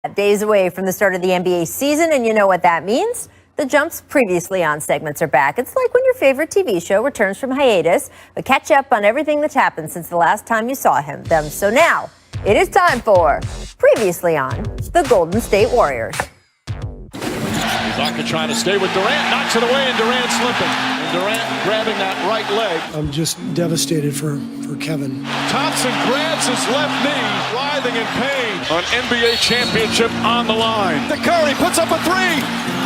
Days away from the start of the NBA season, and you know what that means. The Jump's previously on segments are back. It's like when your favorite TV show returns from hiatus, but catch up on everything that's happened since the last time you saw them. So now, it is time for Previously on the Golden State Warriors. Ibaka trying to stay with Durant, knocks it away, and Durant slipping. And Durant grabbing that right leg. I'm just devastated for Kevin. Thompson grabs his left knee, writhing in pain. An NBA championship on the line. The Curry puts up a three.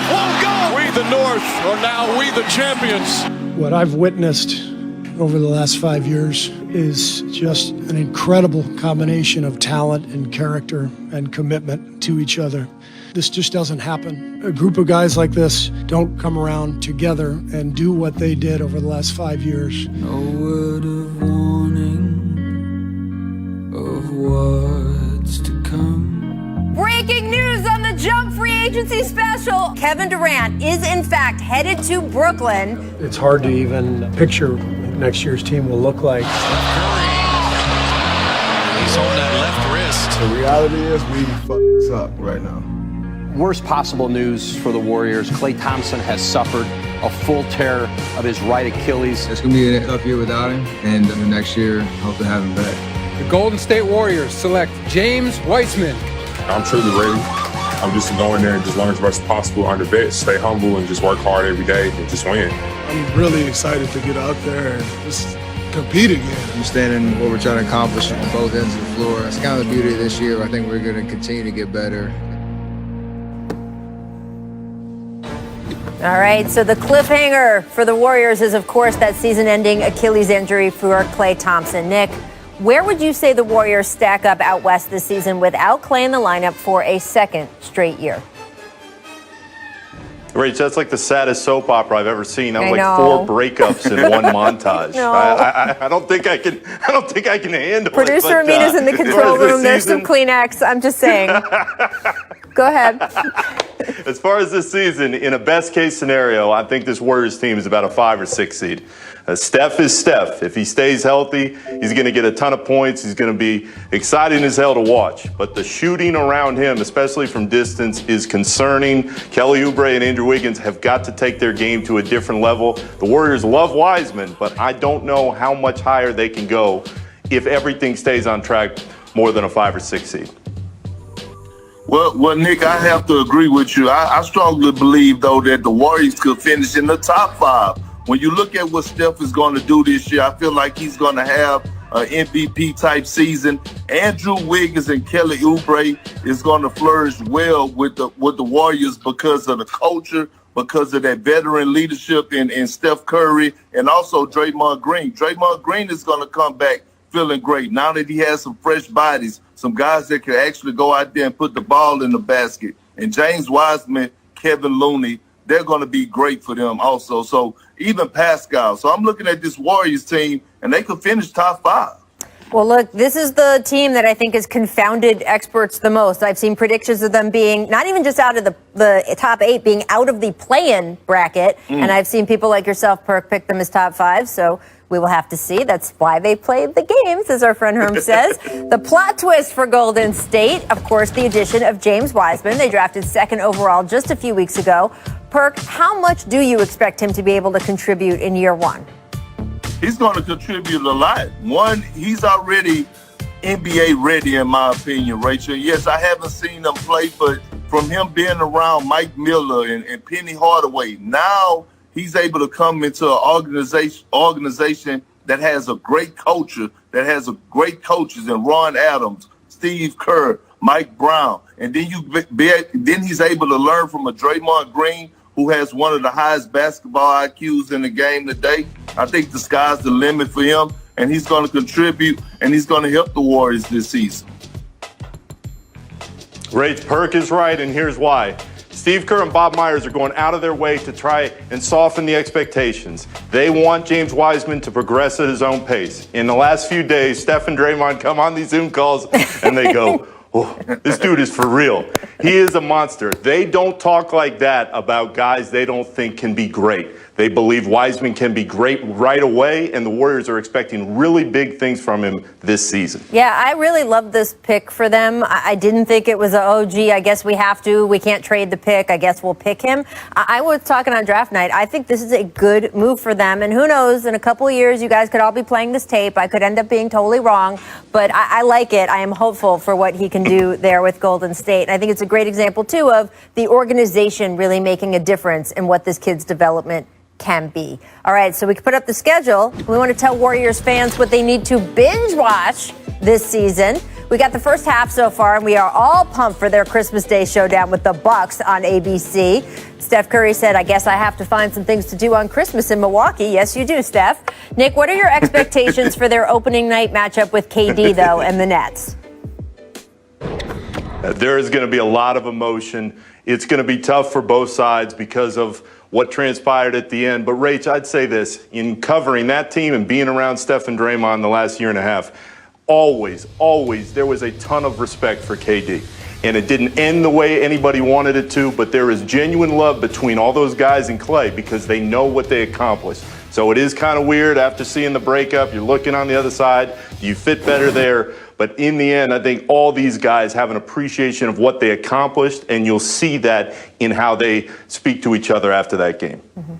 Won't go. We the North are now we the champions. What I've witnessed over the last 5 years is just an incredible combination of talent and character and commitment to each other. This just doesn't happen. A group of guys like this don't come around together and do what they did over the last 5 years. No word of warning of what's to come. Breaking news on the Jump free agency special. Kevin Durant is in fact headed to Brooklyn. It's hard to even picture what next year's team will look like. Curry. He's on that left wrist. The reality is we suck right now. Worst possible news for the Warriors. Klay Thompson has suffered a full tear of his right Achilles. It's going to be a tough year without him, and the next year, hope to have him back. The Golden State Warriors select James Wiseman. I'm truly ready. I'm just going there and just learn as much as possible under vets, stay humble, and just work hard every day and just win. I'm really excited to get out there and just compete again. Understanding what we're trying to accomplish on both ends of the floor. That's kind of the beauty of this year. I think we're going to continue to get better. All right, so the cliffhanger for the Warriors is, of course, that season-ending Achilles injury for Klay Thompson. Nick, where would you say the Warriors stack up out west this season without Klay in the lineup for a second straight year? Rach, that's like the saddest soap opera I've ever seen. I'm I like know. 4 breakups in one montage. No. I don't think I can handle Producer it. But, Amina's in the control room. There's some Kleenex. I'm just saying. Go ahead. As far as this season, in a best-case scenario, I think this Warriors team is about a 5 or 6 seed. Steph is Steph. If he stays healthy, he's going to get a ton of points. He's going to be exciting as hell to watch. But the shooting around him, especially from distance, is concerning. Kelly Oubre and Andrew Wiggins have got to take their game to a different level. The Warriors love Wiseman, but I don't know how much higher they can go if everything stays on track more than a 5 or 6 seed. Well, Nick, I have to agree with you. I strongly believe, though, that the Warriors could finish in the top 5. When you look at what Steph is going to do this year, I feel like he's going to have an MVP-type season. Andrew Wiggins and Kelly Oubre is going to flourish well with the Warriors because of the culture, because of that veteran leadership in Steph Curry, and also Draymond Green. Draymond Green is going to come back feeling great now that he has some fresh bodies, some guys that can actually go out there and put the ball in the basket. And James Wiseman, Kevin Looney, they're going to be great for them also. So even Pascal. So I'm looking at this Warriors team, and they could finish top 5. Well, look, this is the team that I think has confounded experts the most. I've seen predictions of them being not even just out of the top 8, being out of the play-in bracket. And I've seen people like yourself, Perk, pick them as top 5. So we will have to see. That's why they played the games, as our friend Herm says. The plot twist for Golden State, of course, the addition of James Wiseman. They drafted 2nd overall just a few weeks ago. Perk, how much do you expect him to be able to contribute in year 1? He's going to contribute a lot. One, he's already NBA ready, in my opinion, Rachel. Yes, I haven't seen him play, but from him being around Mike Miller and Penny Hardaway, now he's able to come into an organization that has a great culture, that has a great coaches in Ron Adams, Steve Kerr, Mike Brown. And then then he's able to learn from a Draymond Green, who has one of the highest basketball IQs in the game today. I think the sky's the limit for him, and he's going to contribute, and he's going to help the Warriors this season. Rach, Perk is right, and here's why. Steve Kerr and Bob Myers are going out of their way to try and soften the expectations. They want James Wiseman to progress at his own pace. In the last few days, Steph and Draymond come on these Zoom calls, and they go, Oh, this dude is for real. He is a monster. They don't talk like that about guys they don't think can be great. They believe Wiseman can be great right away, and the Warriors are expecting really big things from him this season. Yeah, I really love this pick for them. I didn't think it was gee, I guess we have to. We can't trade the pick. I guess we'll pick him. I was talking on draft night. I think this is a good move for them. And who knows, in a couple of years, you guys could all be playing this tape. I could end up being totally wrong, but I like it. I am hopeful for what he can do there with Golden State. And I think it's a great example, too, of the organization really making a difference in what this kid's development can be. All right, so we can put up the schedule. We want to tell Warriors fans what they need to binge watch this season. We got the first half so far, and we are all pumped for their Christmas Day showdown with the Bucks on ABC. Steph Curry said, I guess I have to find some things to do on Christmas in Milwaukee. Yes, you do, Steph. Nick, what are your expectations for their opening night matchup with KD, though, and the Nets? There is going to be a lot of emotion. It's going to be tough for both sides because of what transpired at the end. But, Rach, I'd say this. In covering that team and being around Steph and Draymond the last year and a half, always, there was a ton of respect for KD. And it didn't end the way anybody wanted it to, but there is genuine love between all those guys and Klay because they know what they accomplished. So it is kind of weird after seeing the breakup. You're looking on the other side. You fit better there. But in the end, I think all these guys have an appreciation of what they accomplished, and you'll see that in how they speak to each other after that game. Mm-hmm.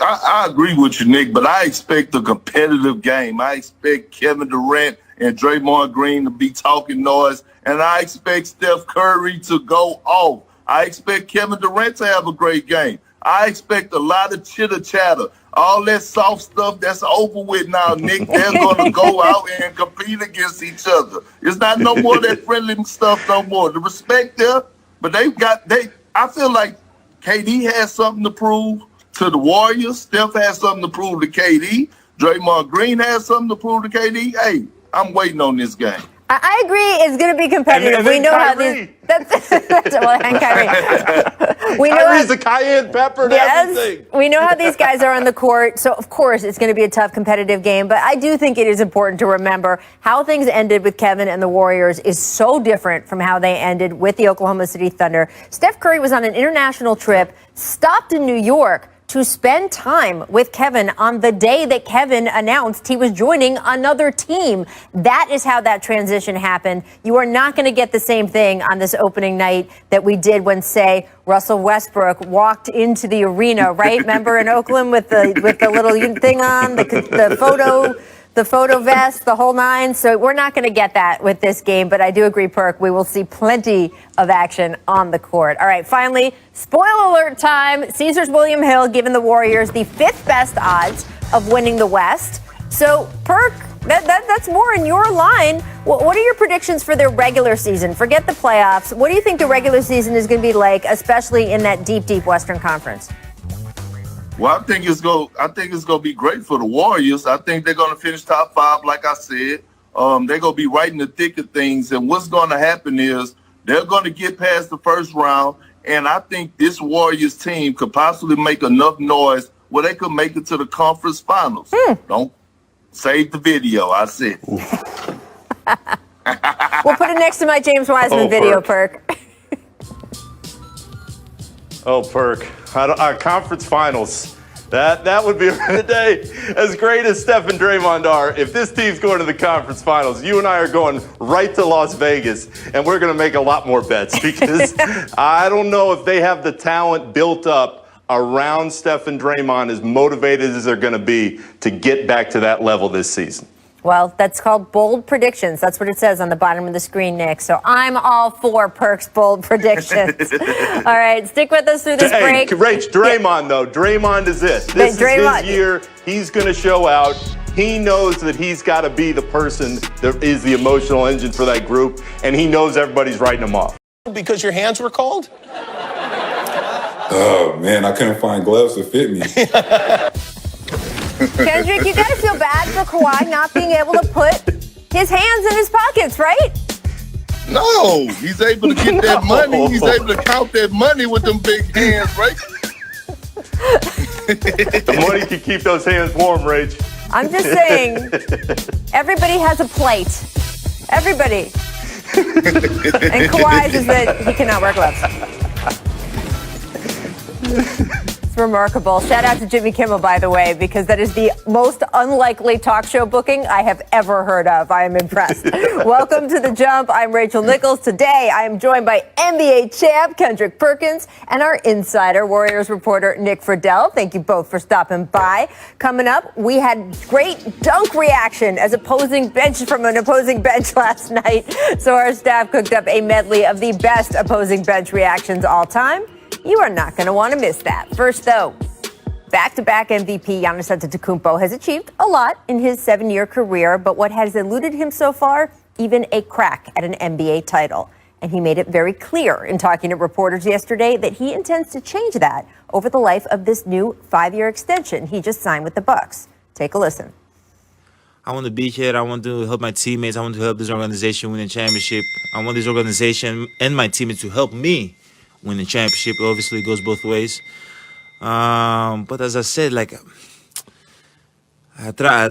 I agree with you, Nick, but I expect a competitive game. I expect Kevin Durant and Draymond Green to be talking noise, and I expect Steph Curry to go off. I expect Kevin Durant to have a great game. I expect a lot of chitter-chatter. All that soft stuff that's over with now, Nick. They're going to go out and compete against each other. It's not no more that friendly stuff no more. The respect there, but I feel like KD has something to prove to the Warriors. Steph has something to prove to KD. Draymond Green has something to prove to KD. Hey, I'm waiting on this game. I agree it's going to be competitive. And we know Kyrie. how these. And Kyrie. We know Kyrie's the cayenne pepper and everything. We know how these guys are on the court. So, of course, it's going to be a tough competitive game. But I do think it is important to remember how things ended with Kevin and the Warriors is so different from how they ended with the Oklahoma City Thunder. Steph Curry was on an international trip, stopped in New York to spend time with Kevin on the day that Kevin announced he was joining another team. That is how that transition happened. You are not going to get the same thing on this opening night that we did when, say, Russell Westbrook walked into the arena, right? Remember in Oakland with the little thing on, the photo vest, the whole nine. So we're not going to get that with this game, but I do agree, Perk. We will see plenty of action on the court. All right, finally, spoiler alert time. Caesars William Hill giving the Warriors the 5th best odds of winning the West. So, Perk, that's more in your line. What are your predictions for their regular season? Forget the playoffs. What do you think the regular season is going to be like, especially in that deep Western Conference? Well, I think it's going to be great for the Warriors. I think they're going to finish top 5, like I said. They're going to be right in the thick of things. And what's going to happen is they're going to get past the first round. And I think this Warriors team could possibly make enough noise where they could make it to the conference finals. Don't save the video, I said. We'll put it next to my James Wiseman video, Perk. Perk. Our conference finals. That would be the day. As great as Steph and Draymond are, if this team's going to the conference finals, you and I are going right to Las Vegas, and we're going to make a lot more bets because I don't know if they have the talent built up around Steph and Draymond as motivated as they're going to be to get back to that level this season. Well, that's called bold predictions. That's what it says on the bottom of the screen, Nick. So I'm all for Perk's bold predictions. All right, stick with us through this break. Rach, Draymond, though. Draymond is it. This is his year. He's going to show out. He knows that he's got to be the person that is the emotional engine for that group, and he knows everybody's writing him off. Because your hands were cold? Oh, man, I couldn't find gloves to fit me. Kendrick, you got to feel bad for Kawhi not being able to put his hands in his pockets, right? No, he's able to get that money. He's able to count that money with them big hands, right? The money can keep those hands warm, Rach. I'm just saying, everybody has a plate. Everybody. And Kawhi's is that he cannot wear gloves. It's remarkable. Shout out to Jimmy Kimmel, by the way, because that is the most unlikely talk show booking I have ever heard of. I am impressed. Welcome to The Jump. I'm Rachel Nichols. Today, I am joined by NBA champ Kendrick Perkins and our insider Warriors reporter Nick Friedel. Thank you both for stopping by. Coming up, we had great dunk reaction from an opposing bench last night. So our staff cooked up a medley of the best opposing bench reactions all time. You are not going to want to miss that. First, though, back-to-back MVP Giannis Antetokounmpo has achieved a lot in his 7-year career, but what has eluded him so far? Even a crack at an NBA title. And he made it very clear in talking to reporters yesterday that he intends to change that over the life of this new 5-year extension he just signed with the Bucks. Take a listen. I want to be here. I want to help my teammates. I want to help this organization win a championship. I want this organization and my teammates to help me win the championship. Obviously, it goes both ways. But as I said, like I try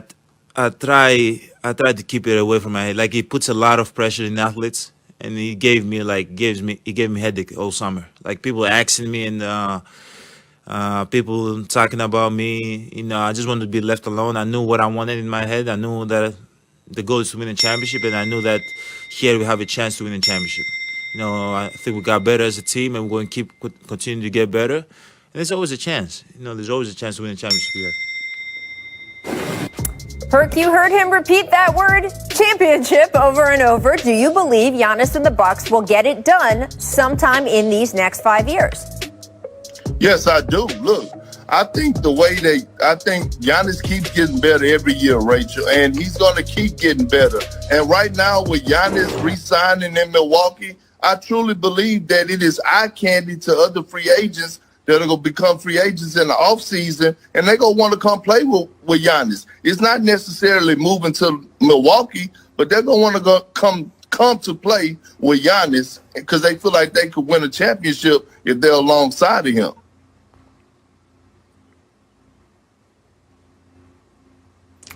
to keep it away from my head. Like, it puts a lot of pressure in athletes, and he gave me headache all summer. Like, people asking me and people talking about me. You know, I just wanted to be left alone. I knew what I wanted in my head. I knew that the goal is to win a championship, and I knew that here we have a chance to win a championship. You know, I think we got better as a team, and we're going to continue to get better. And there's always a chance. You know, there's always a chance to win a championship here. Perk, you heard him repeat that word, championship, over and over. Do you believe Giannis and the Bucks will get it done sometime in these next 5 years? Yes, I do. Look, I think Giannis keeps getting better every year, Rachel, and he's going to keep getting better. And right now, with Giannis re-signing in Milwaukee, I truly believe that it is eye candy to other free agents that are going to become free agents in the offseason, and they're going to want to come play with Giannis. It's not necessarily moving to Milwaukee, but they're going to want to come to play with Giannis because they feel like they could win a championship if they're alongside of him.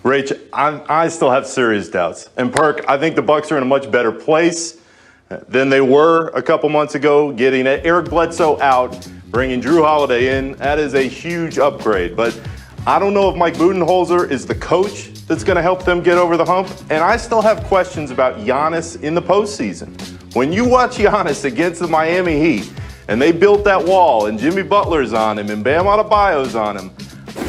Rach, I still have serious doubts. And Perk, I think the Bucks are in a much better place than they were a couple months ago, getting Eric Bledsoe out, bringing Drew Holiday in. That is a huge upgrade. But I don't know if Mike Budenholzer is the coach that's going to help them get over the hump. And I still have questions about Giannis in the postseason. When you watch Giannis against the Miami Heat, and they built that wall, and Jimmy Butler's on him, and Bam Adebayo's on him,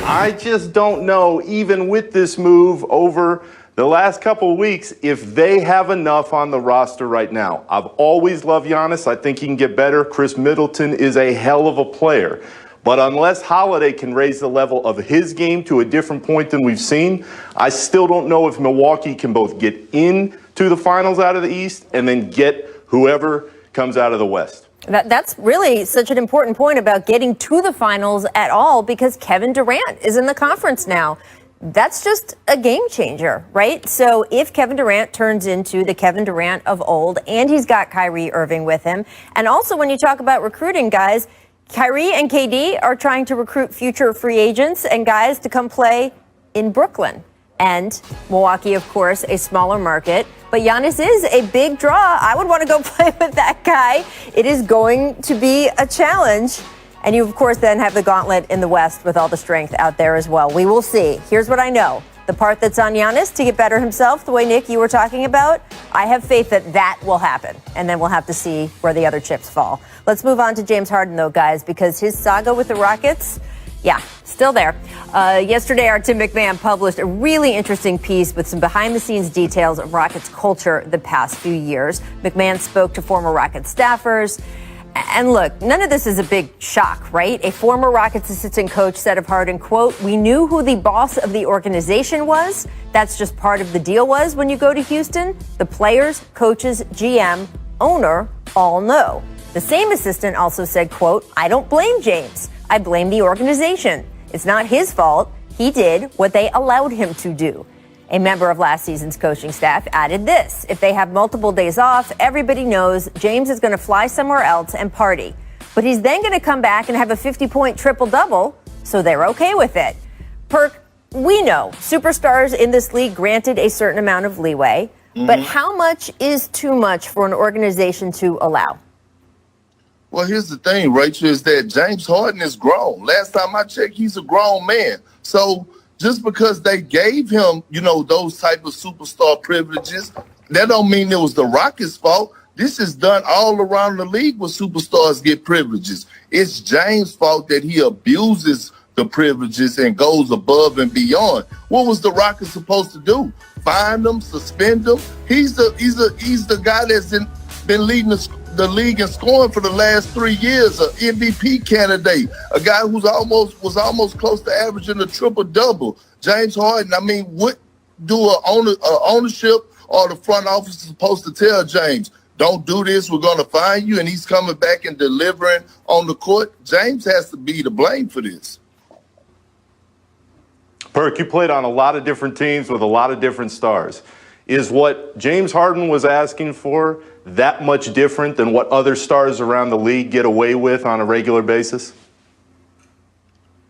I just don't know, even with this move over the last couple of weeks, if they have enough on the roster right now. I've always loved Giannis. I think he can get better. Chris Middleton is a hell of a player. But unless Holiday can raise the level of his game to a different point than we've seen, I still don't know if Milwaukee can both get into the finals out of the East and then get whoever comes out of the West. That's really such an important point about getting to the finals at all, because Kevin Durant is in the conference now. That's just a game changer, right? So if Kevin Durant turns into the Kevin Durant of old, and he's got Kyrie Irving with him, and also when you talk about recruiting, guys, Kyrie and KD are trying to recruit future free agents and guys to come play in Brooklyn. And Milwaukee, of course, a smaller market. But Giannis is a big draw. I would want to go play with that guy. It is going to be a challenge. And you, of course, then have the gauntlet in the West with all the strength out there as well. We will see. Here's what I know. The part that's on Giannis to get better himself, the way, Nick, you were talking about, I have faith that that will happen. And then we'll have to see where the other chips fall. Let's move on to James Harden, though, guys, because his saga with the Rockets, still there. Yesterday, our Tim McMahon published a really interesting piece with some behind-the-scenes details of Rockets culture the past few years. McMahon spoke to former Rockets staffers. And look, none of this is a big shock, right? A former Rockets assistant coach said of Harden, quote, "We knew who the boss of the organization was. That's just part of the deal was when you go to Houston. The players, coaches, GM, owner all know." The same assistant also said, quote, "I don't blame James. I blame the organization. It's not his fault. He did what they allowed him to do." A member of last season's coaching staff added this: "If they have multiple days off, everybody knows James is going to fly somewhere else and party. But he's then going to come back and have a 50-point triple-double, so they're okay with it." Perk, we know superstars in this league granted a certain amount of leeway. But how much is too much for an organization to allow? Well, here's the thing, Rachel, is that James Harden is grown. Last time I checked, he's a grown man. So just because they gave him, those type of superstar privileges, that don't mean it was the Rockets' fault. This is done all around the league when superstars get privileges. It's James' fault that he abuses the privileges and goes above and beyond. What was the Rockets supposed to do? Fine them, suspend them? He's the guy that's been leading the league in scoring for the last 3 years, an MVP candidate, a guy who's was almost close to averaging a triple-double. James Harden, what do ownership or the front office is supposed to tell James? Don't do this, we're going to fine you, and he's coming back and delivering on the court. James has to be to blame for this. Perk, you played on a lot of different teams with a lot of different stars. Is what James Harden was asking for that much different than what other stars around the league get away with on a regular basis?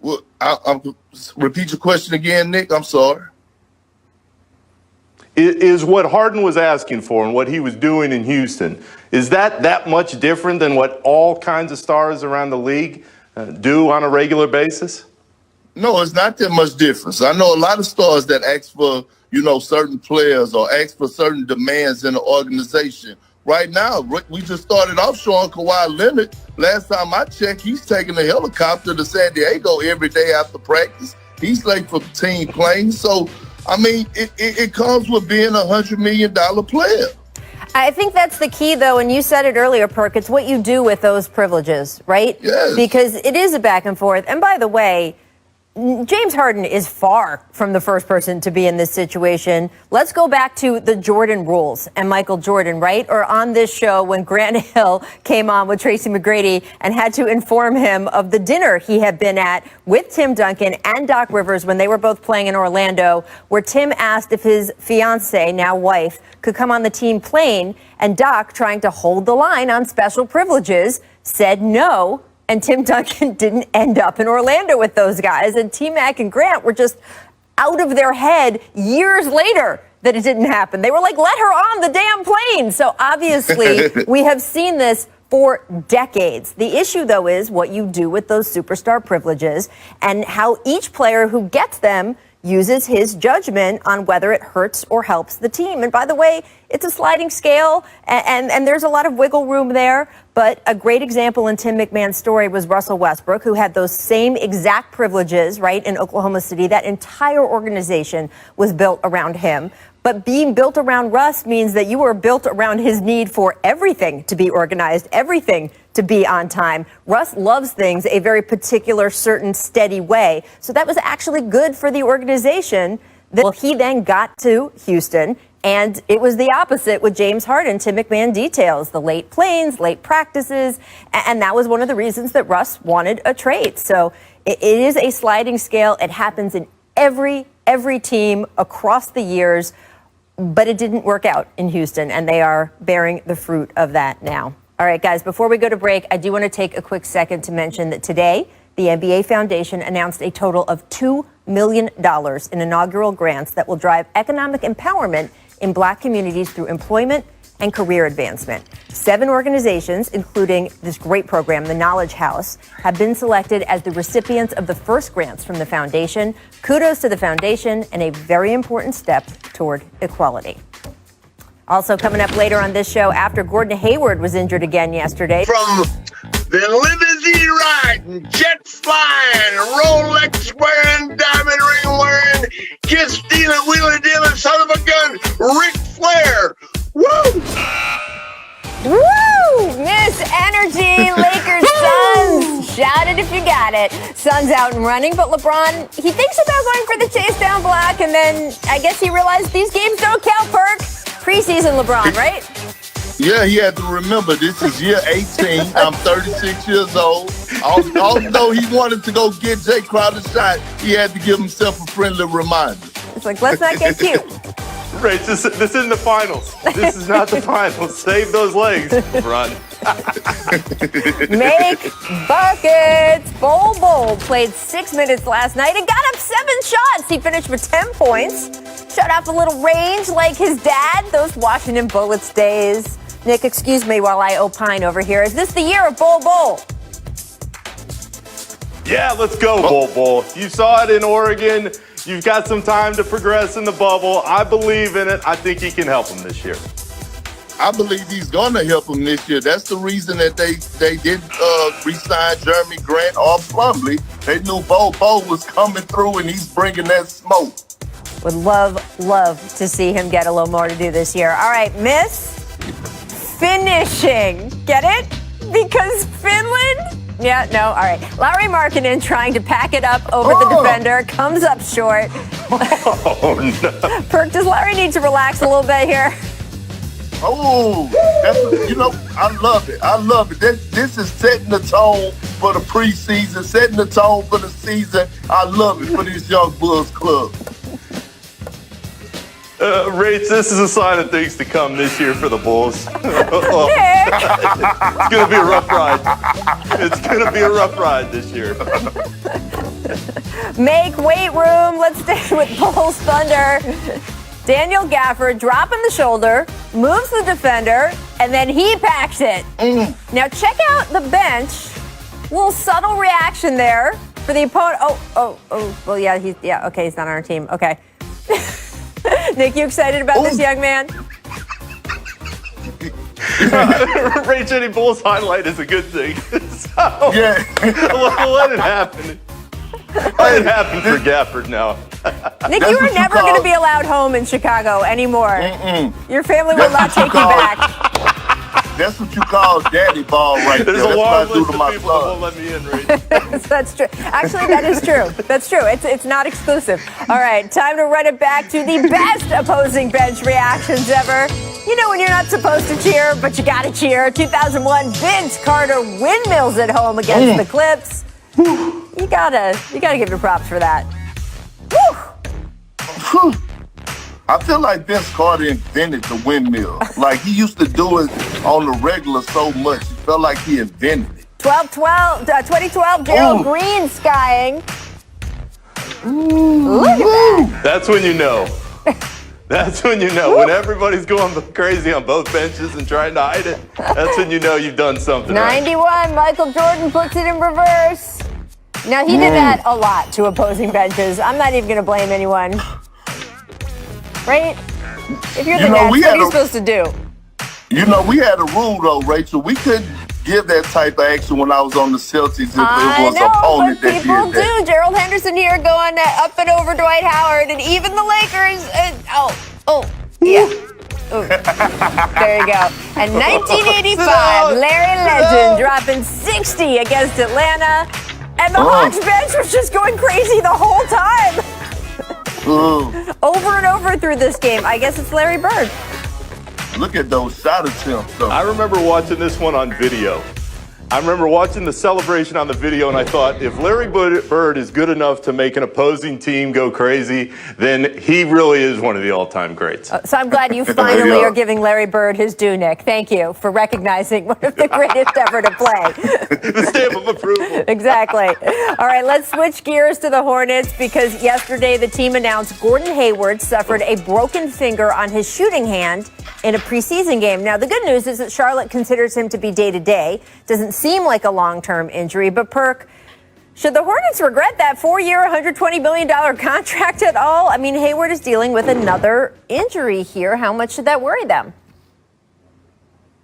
Well, I'll repeat your question again, Nick. I'm sorry. Is what Harden was asking for and what he was doing in Houston, is that much different than what all kinds of stars around the league do on a regular basis? No, it's not that much difference. I know a lot of stars that ask for, certain players or ask for certain demands in the organization. Right now, we just started off showing Kawhi Leonard. Last time I checked, he's taking a helicopter to San Diego every day after practice. He's late for team playing. So, it comes with being $100 million player. I think that's the key, though, and you said it earlier, Perk. It's what you do with those privileges, right? Yes. Because it is a back and forth. And by the way, James Harden is far from the first person to be in this situation. Let's go back to the Jordan rules and Michael Jordan, right? Or on this show when Grant Hill came on with Tracy McGrady and had to inform him of the dinner he had been at with Tim Duncan and Doc Rivers when they were both playing in Orlando, where Tim asked if his fiancée, now wife, could come on the team plane, and Doc, trying to hold the line on special privileges, said no. And Tim Duncan didn't end up in Orlando with those guys. And T-Mac and Grant were just out of their head years later that it didn't happen. They were like, let her on the damn plane. So obviously, we have seen this for decades. The issue, though, is what you do with those superstar privileges and how each player who gets them uses his judgment on whether it hurts or helps the team. And by the way, it's a sliding scale, and there's a lot of wiggle room there. But a great example in Tim McMahon's story was Russell Westbrook, who had those same exact privileges, right, in Oklahoma City. That entire organization was built around him. But being built around Russ means that you were built around his need for everything to be organized, everything to be on time. Russ loves things a very particular, certain, steady way. So that was actually good for the organization. Well, he then got to Houston, and it was the opposite with James Harden. Tim McMahon details the late planes, late practices, and that was one of the reasons that Russ wanted a trade. So it is a sliding scale. It happens in every team across the years. But it didn't work out in Houston, and they are bearing the fruit of that now. All right, guys, before we go to break, I do want to take a quick second to mention that today, the NBA Foundation announced a total of $2 million in inaugural grants that will drive economic empowerment in Black communities through employment and career advancement. 7 organizations, including this great program, the Knowledge House, have been selected as the recipients of the first grants from the foundation. Kudos to the foundation and a very important step toward equality. Also coming up later on this show, after Gordon Hayward was injured again yesterday. From the limousine riding, jet flying, Rolex wearing, diamond ring wearing, kiss stealing, wheeling dealing, son of a gun, Ric Flair. Woo! Woo! Miss Energy, Lakers, Suns. Shout it if you got it. Suns out and running, but LeBron, he thinks about going for the chase down block, and then I guess he realized these games don't count, Perk. Preseason LeBron, right? Yeah, he had to remember this is year 18. I'm 36 years old. Although he wanted to go get Jay Crowder's shot, he had to give himself a friendly reminder. It's like, let's not get cute. Rach, this isn't the finals. This is not the finals. Save those legs. Run. Make buckets. Bol played 6 minutes last night and got up 7 shots. He finished with 10 points. Shut off a little range like his dad. Those Washington Bullets days. Nick, excuse me while I opine over here. Is this the year of Bol? Yeah, let's go, Bol. You saw it in Oregon. You've got some time to progress in the bubble. I believe in it. I think he can help him this year. I believe he's going to help him this year. That's the reason that they didn't re-sign Jeremy Grant or Plumlee. They knew Bo was coming through, and he's bringing that smoke. Would love to see him get a little more to do this year. All right, Miss Finishing. Get it? Because Finland? Yeah, no, all right. Lauri Markkanen trying to pack it up over the defender, comes up short. Oh, no. Perk, does Lauri need to relax a little bit here? Oh, I love it. I love it. This is setting the tone for the preseason, setting the tone for the season. I love it for this young Bulls club. Rach, this is a sign of things to come this year for the Bulls. It's going to be a rough ride. It's going to be a rough ride this year. Make weight room. Let's stay with Bulls Thunder. Daniel Gafford dropping the shoulder, moves the defender, and then he packs it. Now check out the bench. Little subtle reaction there for the opponent. Well, yeah, okay, he's not on our team. Okay. Nick, you excited about this young man? Rach, any Bulls highlight is a good thing. So, yeah. Let it happen. Let it happen for Gafford now. Nick, you are never going to be allowed home in Chicago anymore. Your family will not take you back. That's what you call daddy ball right there. There's a long list of people that won't let me in, Rach. That's true. Actually, that is true. That's true. It's not exclusive. All right, time to run it back to the best opposing bench reactions ever. You know when you're not supposed to cheer, but you got to cheer. 2001, Vince Carter windmills at home against the Clips. You gotta give your props for that. Whew. I feel like Vince Carter invented the windmill. Like, he used to do it on the regular so much. It felt like he invented it. 2012, Gerald Green skying. Look at that. That's when you know. That's when you know. When everybody's going crazy on both benches and trying to hide it, that's when you know you've done something 91, right. Michael Jordan puts it in reverse. Now, he did that a lot to opposing benches. I'm not even going to blame anyone. Right? If you're the Nets, what are you supposed to do? You know, we had a rule, though, Rachel. We couldn't give that type of action when I was on the Celtics if it was an opponent that did that. People do. Gerald Henderson here going up and over Dwight Howard, and even the Lakers. Yeah. There you go. And 1985, Larry Legend dropping 60 against Atlanta, and the Hawks bench was just going crazy the whole time. Over and over through this game. I guess it's Larry Bird. Look at those shot attempts, though. I remember watching this one on video. I remember watching the celebration on the video, and I thought, if Larry Bird is good enough to make an opposing team go crazy, then he really is one of the all-time greats. So I'm glad you finally are giving Larry Bird his due, Nick. Thank you for recognizing one of the greatest ever to play. The stamp of approval. Exactly. All right, let's switch gears to the Hornets because yesterday the team announced Gordon Hayward suffered a broken finger on his shooting hand in a preseason game. Now, the good news is that Charlotte considers him to be day-to-day. Doesn't seem like a long-term injury, but Perk, should the Hornets regret that 4-year, $120 million contract at all? I mean, Hayward is dealing with another injury here. How much should that worry them?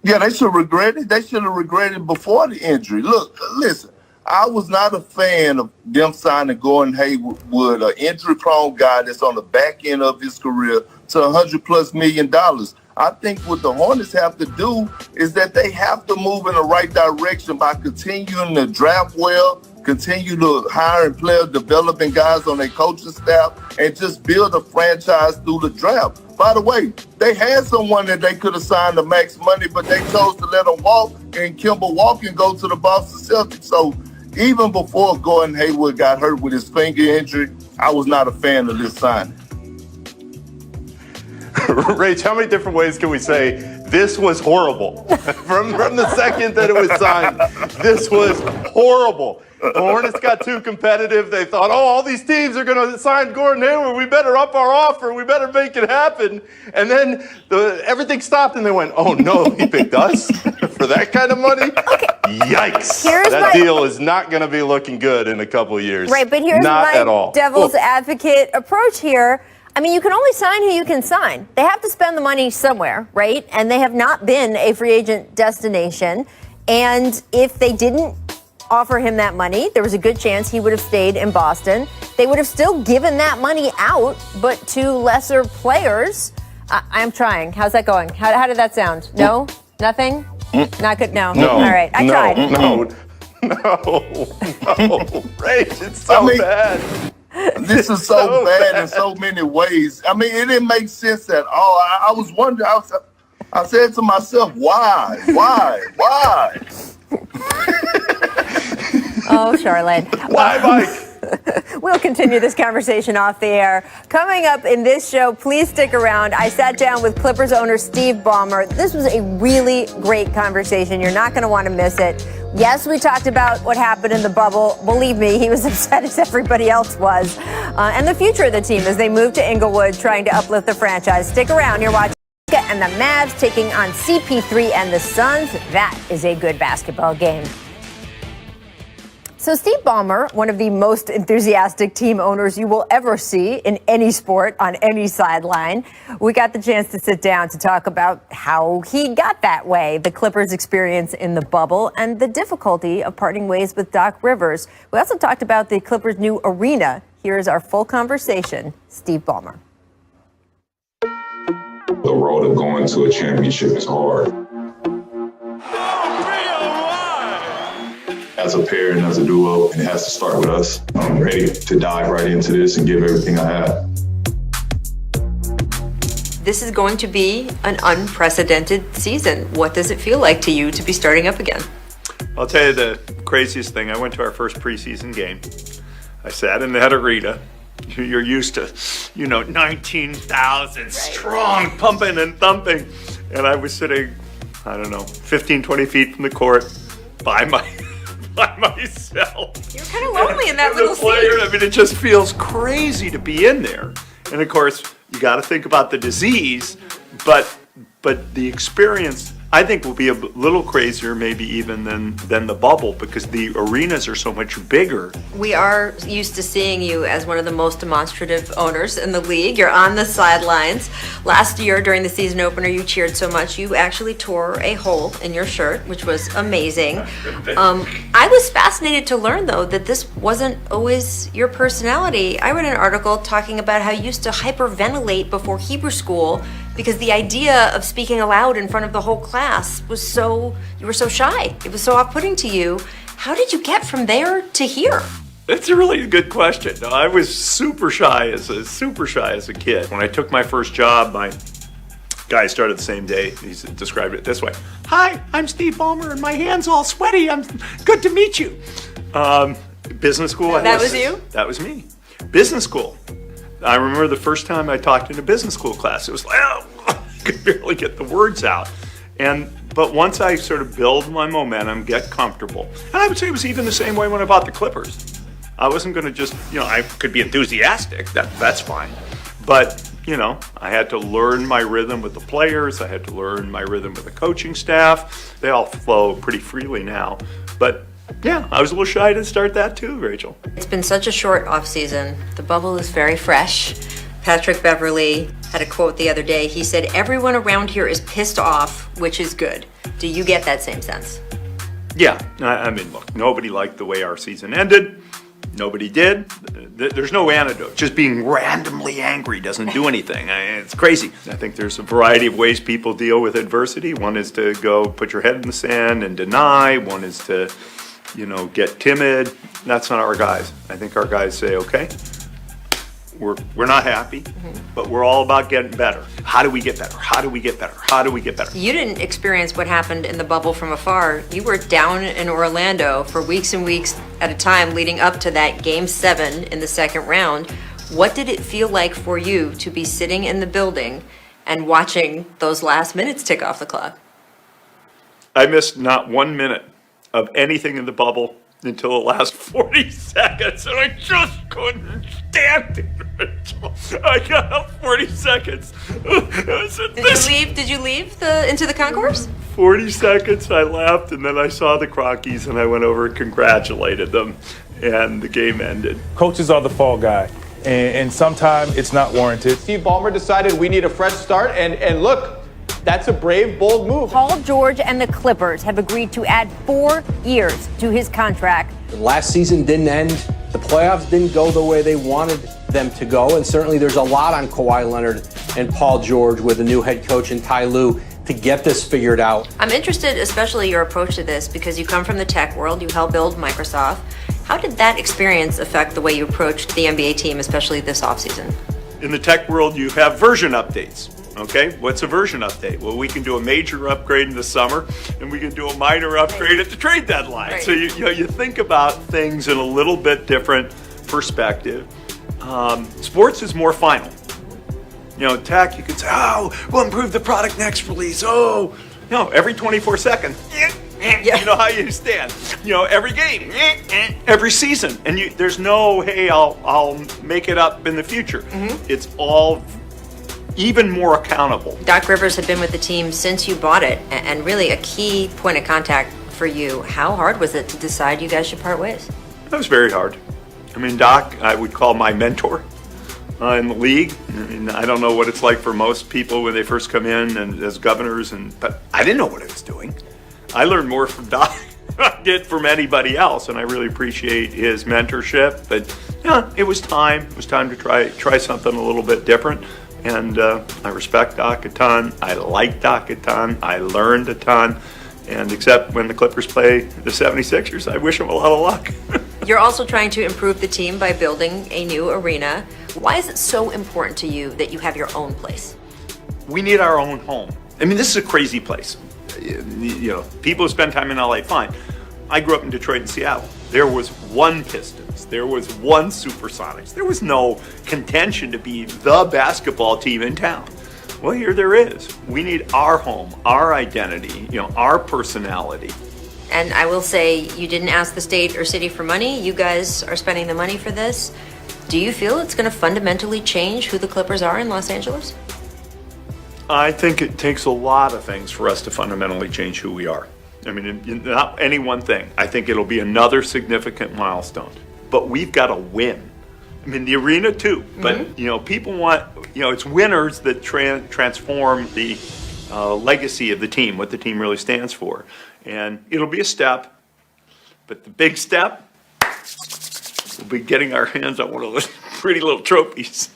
Yeah, they should regret it. They should have regretted it before the injury. Look, listen, I was not a fan of them signing Gordon Hayward, an injury-prone guy that's on the back end of his career, to $100+ million. I think what the Hornets have to do is that they have to move in the right direction by continuing to draft well, continue to hire and player developing guys on their coaching staff, and just build a franchise through the draft. By the way, they had someone that they could have signed to max money, but they chose to let him walk, and Kemba Walker go to the Boston Celtics. So even before Gordon Hayward got hurt with his finger injury, I was not a fan of this signing. Rach, how many different ways can we say this was horrible. from the second that it was signed, this was horrible. The Hornets got too competitive. They thought, all these teams are going to sign Gordon Hayward. We better up our offer. We better make it happen. And then everything stopped, and they went, oh, no, he picked us for that kind of money? Okay. Yikes. That deal is not going to be looking good in a couple of years. Right, but here's not my at all. devil's advocate approach here. I mean, you can only sign who you can sign. They have to spend the money somewhere, right? And they have not been a free agent destination. And if they didn't offer him that money, there was a good chance he would have stayed in Boston. They would have still given that money out, but to lesser players. I'm trying. How's that going? How did that sound? No? Nothing? Not good? No. All right. I tried. No. Rach, it's so bad. This is so bad in so many ways. I mean, it didn't make sense at all. I was wondering, I said to myself, why? Oh, Charlotte. Why, Mike? We'll continue this conversation off the air. Coming up in this show, please stick around. I sat down with Clippers owner Steve Ballmer. This was a really great conversation. You're not going to want to miss it. Yes, we talked about what happened in the bubble. Believe me, he was upset as everybody else was. And the future of the team as they move to Inglewood, trying to uplift the franchise. Stick around. You're watching and the Mavs taking on CP3 and the Suns. That is a good basketball game. So Steve Ballmer, one of the most enthusiastic team owners you will ever see in any sport on any sideline, we got the chance to sit down to talk about how he got that way, the Clippers' experience in the bubble, and the difficulty of parting ways with Doc Rivers. We also talked about the Clippers' new arena. Here's our full conversation. Steve Ballmer. The road of going to a championship is hard. As a pair and as a duo, and it has to start with us. I'm ready to dive right into this and give everything I have. This is going to be an unprecedented season. What does it feel like to you to be starting up again? I'll tell you the craziest thing. I went to our first preseason game. I sat in that arena. You're used to, 19,000 strong, pumping and thumping. And I was sitting, 15, 20 feet from the court by myself. You're kind of lonely in that little seat. I mean, it just feels crazy to be in there. And of course, you got to think about the disease, but the experience, I think, will be a little crazier maybe even than the bubble, because the arenas are so much bigger. We are used to seeing you as one of the most demonstrative owners in the league. You're on the sidelines. Last year during the season opener, you cheered so much you actually tore a hole in your shirt, which was amazing. I was fascinated to learn, though, that this wasn't always your personality. I read an article talking about how you used to hyperventilate before Hebrew school because the idea of speaking aloud in front of the whole class was you were so shy. It was so off-putting to you. How did you get from there to here? That's a really good question. No, I was super shy as a kid. When I took my first job, my guy started the same day. He described it this way: "Hi, I'm Steve Ballmer, and my hand's all sweaty. I'm good to meet you." Business school. That was you? That was me. Business school. I remember the first time I talked in a business school class. It was like, I could barely get the words out. But once I sort of build my momentum, get comfortable, and I would say it was even the same way when I bought the Clippers. I wasn't going to just, I could be enthusiastic. That's fine. But, I had to learn my rhythm with the players. I had to learn my rhythm with the coaching staff. They all flow pretty freely now. But yeah, I was a little shy to start that too, Rachel. It's been such a short offseason. The bubble is very fresh. Patrick Beverley had a quote the other day. He said, "Everyone around here is pissed off, which is good." Do you get that same sense? Yeah, I mean, look, nobody liked the way our season ended. Nobody did. There's no antidote. Just being randomly angry doesn't do anything. It's crazy. I think there's a variety of ways people deal with adversity. One is to go put your head in the sand and deny. One is to get timid. That's not our guys. I think our guys say, okay, we're not happy, but we're all about getting better. How do we get better? How do we get better? How do we get better? You didn't experience what happened in the bubble from afar. You were down in Orlando for weeks and weeks at a time leading up to that Game 7 in the second round. What did it feel like for you to be sitting in the building and watching those last minutes tick off the clock? I missed not 1 minute of anything in the bubble until the last 40 seconds, and I just couldn't stand it. I got up 40 seconds. Did you leave into the concourse? 40 seconds, I left, and then I saw the Crockies, and I went over and congratulated them, and the game ended. Coaches are the fall guy, and sometimes it's not warranted. Steve Ballmer decided we need a fresh start, and look, that's a brave, bold move. Paul George and the Clippers have agreed to add 4 years to his contract. Last season didn't end. The playoffs didn't go the way they wanted them to go, and certainly there's a lot on Kawhi Leonard and Paul George with a new head coach in Ty Lue to get this figured out. I'm interested, especially your approach to this, because you come from the tech world, you helped build Microsoft. How did that experience affect the way you approached the NBA team, especially this offseason? In the tech world, you have version updates. Okay, what's a version update? Well, we can do a major upgrade in the summer, and we can do a minor upgrade at the trade deadline. Right. So you think about things in a little bit different perspective. Sports is more final. Tech, you could say, we'll improve the product next release. Every 24 seconds. You know how you stand. Every game, every season, and there's no, hey, I'll make it up in the future. Mm-hmm. It's all even more accountable. Doc Rivers had been with the team since you bought it, and really a key point of contact for you. How hard was it to decide you guys should part ways? That was very hard. I mean, Doc, I would call my mentor in the league. I don't know what it's like for most people when they first come in and as governors, but I didn't know what I was doing. I learned more from Doc than I did from anybody else, and I really appreciate his mentorship. But it was time. It was time to try something a little bit different. And I respect Doc a ton. I like Doc a ton. I learned a ton. And except when the Clippers play the 76ers, I wish them a lot of luck. You're also trying to improve the team by building a new arena. Why is it so important to you that you have your own place? We need our own home. I mean, this is a crazy place. People who spend time in LA, fine. I grew up in Detroit and Seattle. There was one Pistons. There was one Supersonics. There was no contention to be the basketball team in town. Well, here there is. We need our home, our identity, our personality. And I will say, you didn't ask the state or city for money. You guys are spending the money for this. Do you feel it's going to fundamentally change who the Clippers are in Los Angeles? I think it takes a lot of things for us to fundamentally change who we are. I mean, not any one thing. I think it'll be another significant milestone. But we've got to win. I mean, the arena too. But, people want, it's winners that transform the legacy of the team, what the team really stands for. And it'll be a step. But the big step, we'll be getting our hands on one of those pretty little trophies.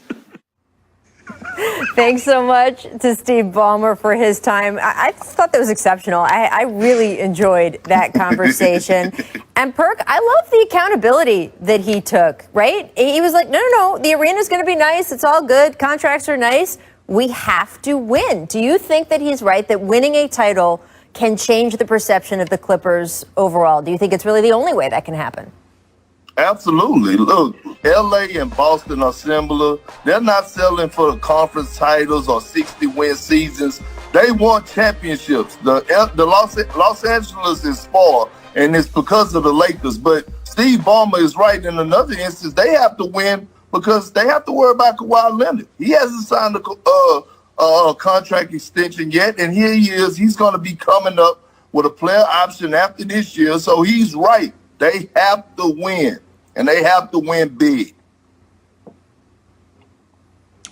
Thanks so much to Steve Ballmer for his time. I thought that was exceptional. I really enjoyed that conversation. And Perk, I love the accountability that he took, right? He was like, no, the arena's going to be nice. It's all good. Contracts are nice. We have to win. Do you think that he's right, that winning a title can change the perception of the Clippers overall? Do you think it's really the only way that can happen? Absolutely. Look, LA and Boston are similar. They're not selling for the conference titles or 60-win seasons. They want championships. The Los Angeles is spoiled, and it's because of the Lakers. But Steve Ballmer is right. In another instance, they have to win because they have to worry about Kawhi Leonard. He hasn't signed a contract extension yet, and here he is. He's going to be coming up with a player option after this year, so he's right. They have to win, and they have to win big.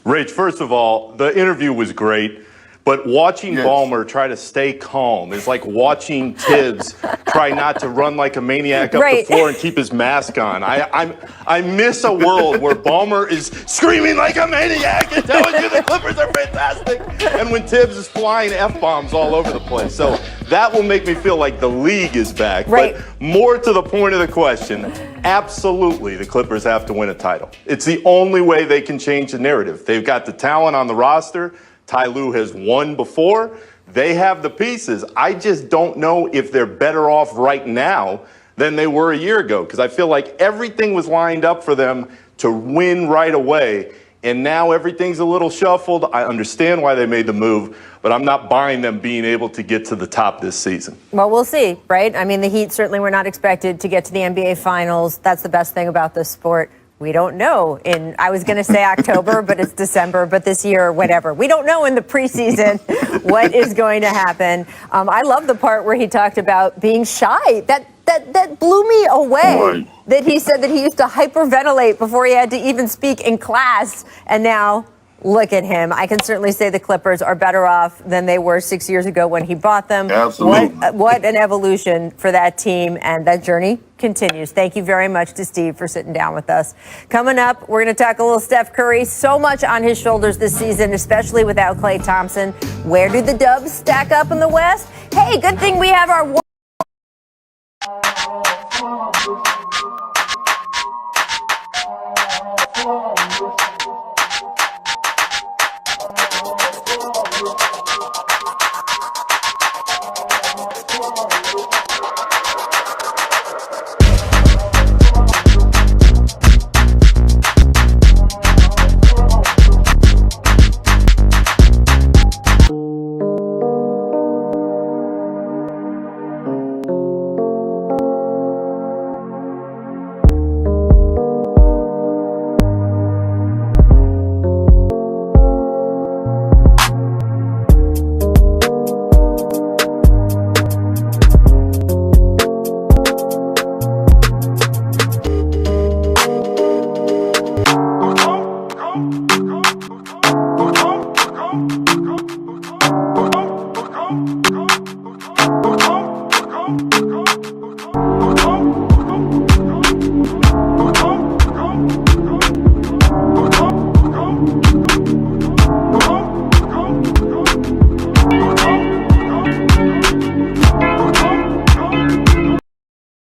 Rich, first of all, the interview was great, but watching Ballmer try to stay calm is like watching Tibbs try not to run like a maniac up the floor and keep his mask on. I miss a world where Ballmer is screaming like a maniac and telling you the Clippers are fantastic, and when Tibbs is flying F-bombs all over the place. So that will make me feel like the league is back. Right. But more to the point of the question, absolutely the Clippers have to win a title. It's the only way they can change the narrative. They've got the talent on the roster. Ty Lue has won before. They have the pieces. I just don't know if they're better off right now than they were a year ago, because I feel like everything was lined up for them to win right away. And now everything's a little shuffled. I understand why they made the move, but I'm not buying them being able to get to the top this season. Well, we'll see, right? I mean, the Heat certainly were not expected to get to the NBA Finals. That's the best thing about this sport. We don't know I was going to say October, but it's December, but this year, whatever. We don't know in the preseason what is going to happen. I love the part where he talked about being shy. That blew me away, that he said that he used to hyperventilate before he had to even speak in class, and now look at him. I can certainly say the Clippers are better off than they were 6 years ago when he bought them. Absolutely. What an evolution for that team, and that journey continues. Thank you very much to Steve for sitting down with us. Coming up, we're going to talk a little Steph Curry. So much on his shoulders this season, especially without Klay Thompson. Where do the Dubs stack up in the West? Hey, good thing we have our